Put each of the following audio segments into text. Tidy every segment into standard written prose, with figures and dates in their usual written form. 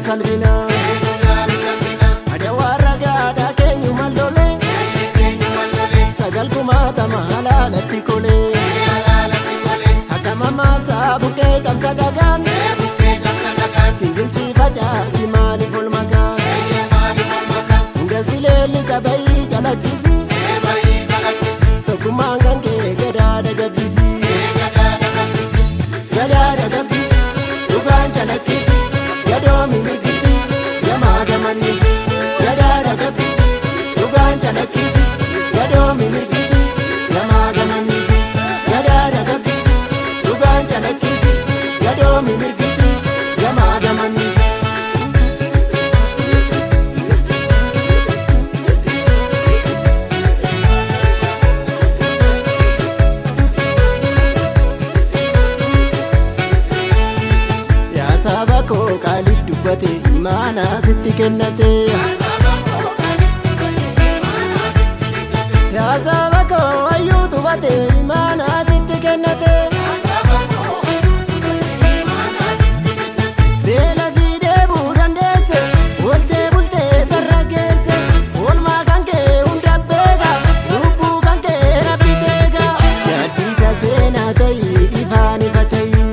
salbina Adawa ragada kenyu malole Sagal kumata mahalalatti kole Hakama mata buke kamsa dagan Kingilchi facaasi maaliif ol makaan Hunda sileelli sabayi jalakkisi Tokkummaan kan kee gadaadha gabbisi Gadaadha gabbisi dhugaan jalakkisi Gadoomi mirgisi yamaa gamanisi Gadaadha gabbisi dhugaan jalakkisi Gadoomi mirgisi yamaa gamanisi Gadaadha gabbisi dhugaan jalakkisi Gadoomi mirgisi yamaa gamanisi Saba ko qaalii dubbate imaana sitti kennate Yaa saba ko ayyuu tubbate imaana sitti kennate Beela fiidee buu dandeesse Oltee bultee tarra geesse Oolmaa kan kee hunda beeka Lubbuu kan kee rabbi teeka Yaaddisa seenaa ta'ii ifaan ifa ta'ii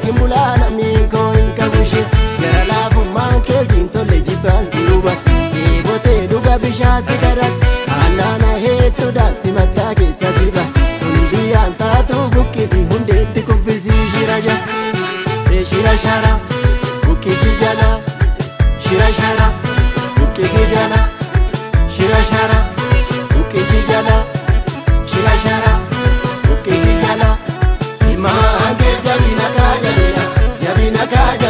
Timulana minko inkabushi Gara laafummaan keessiin tolle jibbaan si hubate Eebootee dhuga bishaan si kadhate Aannaana heettuudhaan si mataa keessa si bahe Tuni biyyaan taatu buqqisi hundeetti kuffisi shira jala Shira shara buqqisi jala Shira shara buqqisi jala Shira shara buqqisi jala Shira shara buqqisi jala Imaan jabina ka